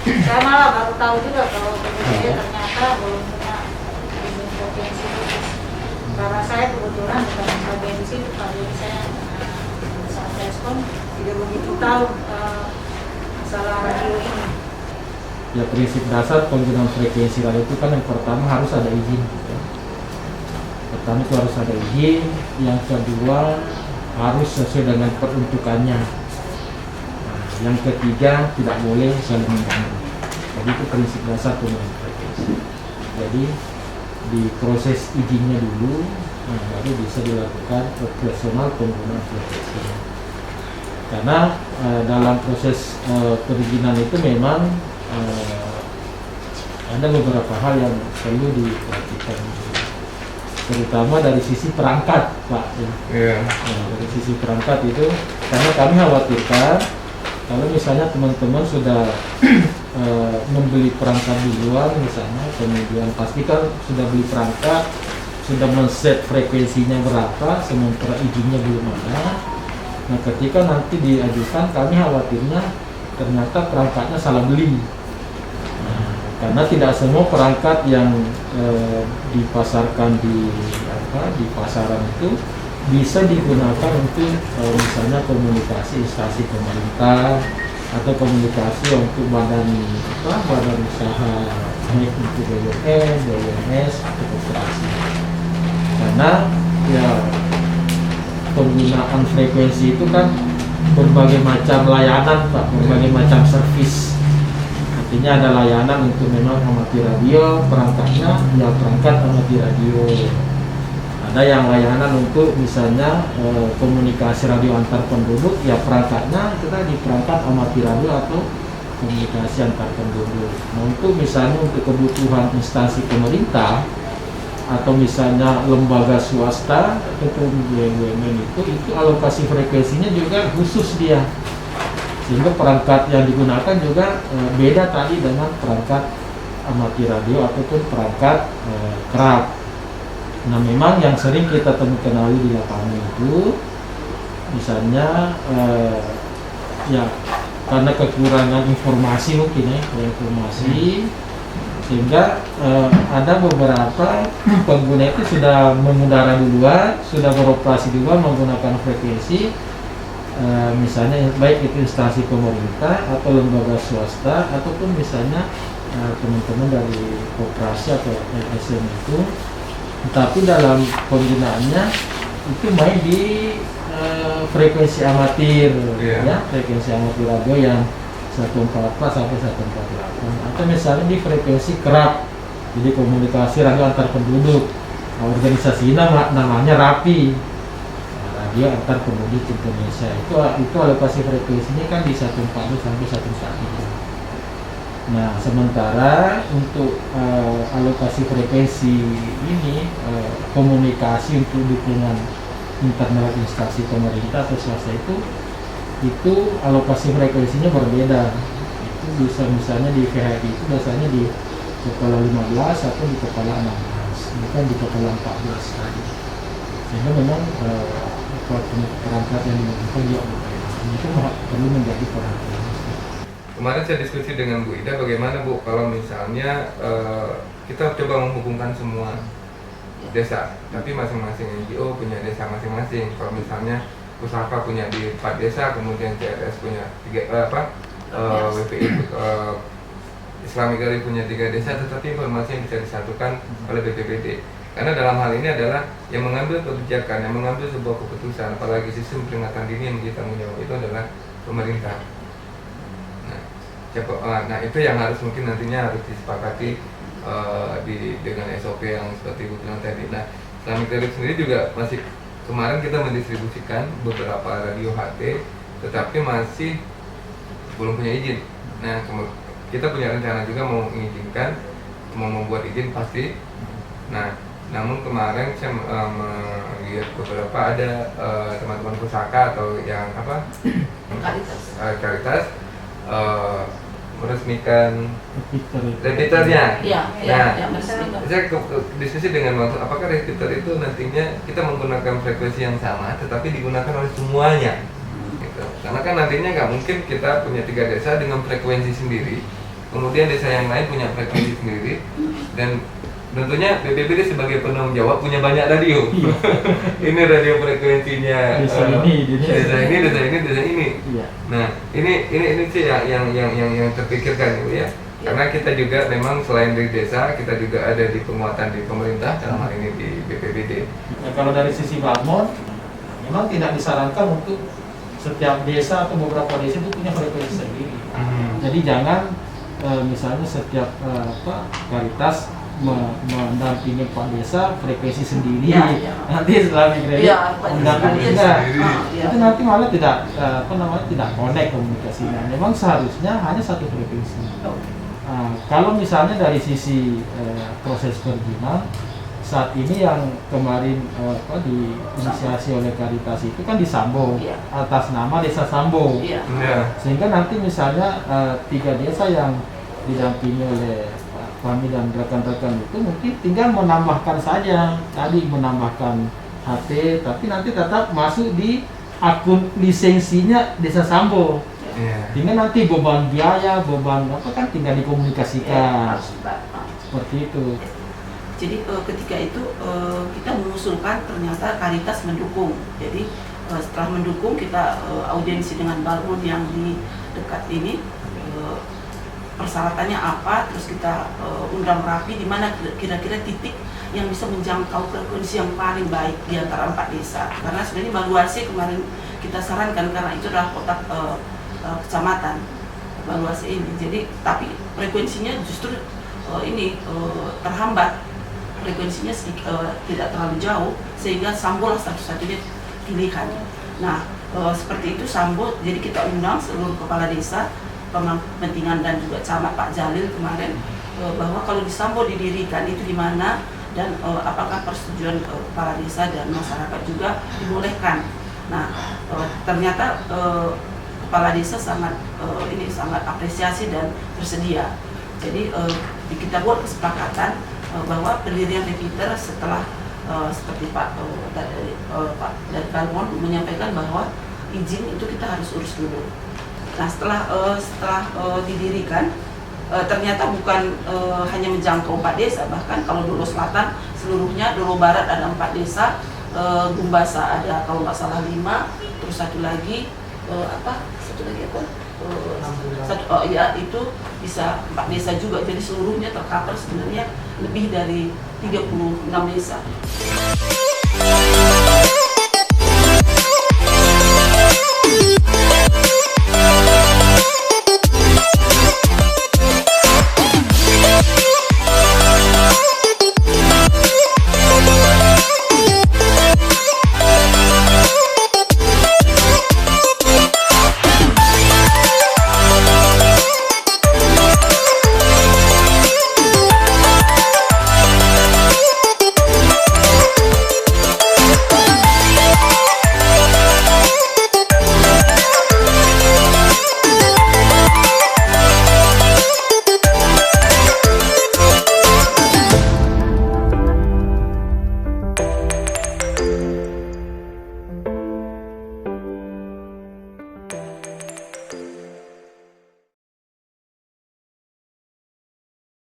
Saya malah baru tahu juga kalau BPPD ternyata belum punya izin provinsi khusus. Karena saya kebetulan bukan agensi, tapi saya saat respon tidak begitu tahu masalah radio ini. Ya, prinsip dasar penggunaan frekuensi radio itu kan yang pertama harus ada izin. Ya. Pertama itu harus ada izin, yang kedua harus sesuai dengan peruntukannya. Nah, yang ketiga tidak boleh saling mengganggu. Jadi itu prinsip dasar penggunaan frekuensi. Jadi di proses izinnya dulu, baru bisa dilakukan operasional penggunaan frekuensi. Karena dalam proses perizinan itu memang ada beberapa hal yang perlu diperhatikan, terutama dari sisi perangkat, Pak. Yeah. Dari sisi perangkat itu, karena kami khawatirkan kalau misalnya teman-teman sudah membeli perangkat di luar misalnya, kemudian pastikan sudah beli perangkat, sudah men-set frekuensinya berapa, sementara izinnya belum ada. Nah, ketika nanti diajukan, kami khawatirnya ternyata perangkatnya salah beli. Nah, karena tidak semua perangkat yang dipasarkan di pasaran itu bisa digunakan untuk misalnya komunikasi instansi pemerintah atau komunikasi untuk badan usaha, baik untuk BUMN, BUMS atau koperasi. Karena ya penggunaan frekuensi itu kan berbagai macam layanan, Pak, berbagai macam servis. Artinya ada layanan untuk memang amati radio, perangkatnya ya perangkat amati radio. Ada yang layanan untuk misalnya komunikasi radio antar penduduk, ya perangkatnya itu tadi perangkat amati radio atau komunikasi antar penduduk. Nah, untuk misalnya untuk kebutuhan instansi pemerintah atau misalnya lembaga swasta ataupun BUMN itu alokasi frekuensinya juga khusus dia, sehingga perangkat yang digunakan juga beda tadi dengan perangkat amati radio ataupun perangkat kerap. Nah, memang yang sering kita temukan di lapangan itu misalnya ya karena kekurangan informasi mungkin informasi, sehingga ada beberapa pengguna itu sudah mengudara duluan, sudah beroperasi duluan menggunakan frekuensi, misalnya baik itu instansi pemerintah atau lembaga swasta ataupun misalnya teman-teman dari koperasi atau LSM itu, tapi dalam penggunaannya itu main di frekuensi amatir, ya frekuensi amatir radio yang 144 sampai 148, atau misalnya di frekuensi kerap, jadi komunikasi radio antar penduduk. Nah, organisasi namanya RAPI, radio antar penduduk Indonesia. Itu alokasi frekuensinya kan di 142 sampai 143. Nah, sementara untuk alokasi frekuensi ini komunikasi untuk dukungan internal instansi pemerintah atau swasta itu alokasi frekuensinya berbeda. Itu bisa misalnya di VHD itu biasanya di kepala 15 atau di kepala 16, bukan di kepala 14 tadi. Sehingga memang perangkat yang digunakan juga berbeda. Itu perlu menjadi perhatian. Kemarin saya diskusi dengan Bu Ida, bagaimana Bu kalau misalnya kita coba menghubungkan semua desa, tapi masing-masing NGO punya desa masing-masing. Kalau misalnya Pusaka punya di 4 desa, kemudian CRS punya 3 WPI Islamic Gari punya 3 desa, tetapi informasi yang bisa disatukan oleh BPPD. Karena dalam hal ini adalah yang mengambil kebijakan, yang mengambil sebuah keputusan, apalagi sistem peringatan dini yang kita tanggung jawab itu adalah pemerintah. Nah, itu yang harus mungkin nantinya harus disepakati dengan SOP yang seperti Bu bilang tadi. Nah, Islamic Gari sendiri juga masih kemarin kita mendistribusikan beberapa radio HT, tetapi masih belum punya izin. Nah, kita punya rencana juga mau mengizinkan, mau membuat izin pasti. Nah, namun kemarin saya melihat beberapa ada teman-teman Pusaka atau yang Karitas meresmikan repeaternya. Nah, saya diskusi dengan Bang, apakah repeater itu nantinya kita menggunakan frekuensi yang sama, tetapi digunakan oleh semuanya. Gitu. Karena kan nantinya nggak mungkin kita punya 3 desa dengan frekuensi sendiri, kemudian desa yang lain punya frekuensi sendiri, dan tentunya BPBD sebagai penanggung jawab punya banyak radio. Iya. Ini radio frekuensinya Desa ini, desa ini. Iya. Nah, ini sih yang terpikirkan Ibu ya. Karena kita juga memang selain di desa, kita juga ada di penguatan di pemerintah, dalam hal ini di BPBD. Ya, kalau dari sisi Balmond, memang tidak disarankan untuk setiap desa atau beberapa desa itu punya frekuensi sendiri. Jadi jangan misalnya setiap Karitas mendampingi Pak Desa frekuensi sendiri. Nanti setelah migrasi mendampingi itu nanti malah tidak tidak connect komunikasinya. Memang seharusnya hanya satu frekuensi. Kalau misalnya dari sisi proses perizinan, saat ini yang kemarin diinisiasi oleh Karitas itu kan di Sambo, atas nama Desa Sambo. Sehingga nanti misalnya 3 desa yang didampingi oleh kami dan rekan-rekan itu mungkin tinggal menambahkan saja, tadi menambahkan HT, tapi nanti tetap masuk di akun lisensinya Desa Sambo. Tinggal nanti beban biaya, beban apa kan tinggal dikomunikasikan. Seperti itu. Jadi ketika itu kita mengusulkan, ternyata Karitas mendukung. Jadi setelah mendukung, kita audiensi dengan Balmond yang di dekat ini, persyaratannya apa, terus kita undang rapi di mana kira-kira titik yang bisa menjangkau frekuensi yang paling baik di antara 4 desa. Karena sebenarnya Baluase kemarin kita sarankan karena itu adalah kotak kecamatan Baluase ini. Jadi tapi frekuensinya justru terhambat, frekuensinya tidak terlalu jauh, sehingga Sambo lah satu-satunya pilihan. Nah seperti itu Sambo, jadi kita undang seluruh kepala desa, Pemangku Kepentingan dan juga camat Pak Jalil kemarin, bahwa kalau di Sambo didirikan itu di mana dan apakah persetujuan kepala desa dan masyarakat juga dibolehkan. Nah ternyata kepala desa sangat apresiasi dan bersedia. Jadi kita buat kesepakatan bahwa pendirian repeater setelah seperti Pak dari Balmond menyampaikan bahwa izin itu kita harus urus dulu. Nah setelah didirikan, ternyata bukan hanya menjangkau 4 desa, bahkan kalau Dolo Selatan seluruhnya, Dolo Barat ada 4 desa, Gumbasa ada kalau nggak salah 5, terus satu lagi itu bisa 4 desa juga, jadi seluruhnya tercover sebenarnya lebih dari 36 desa.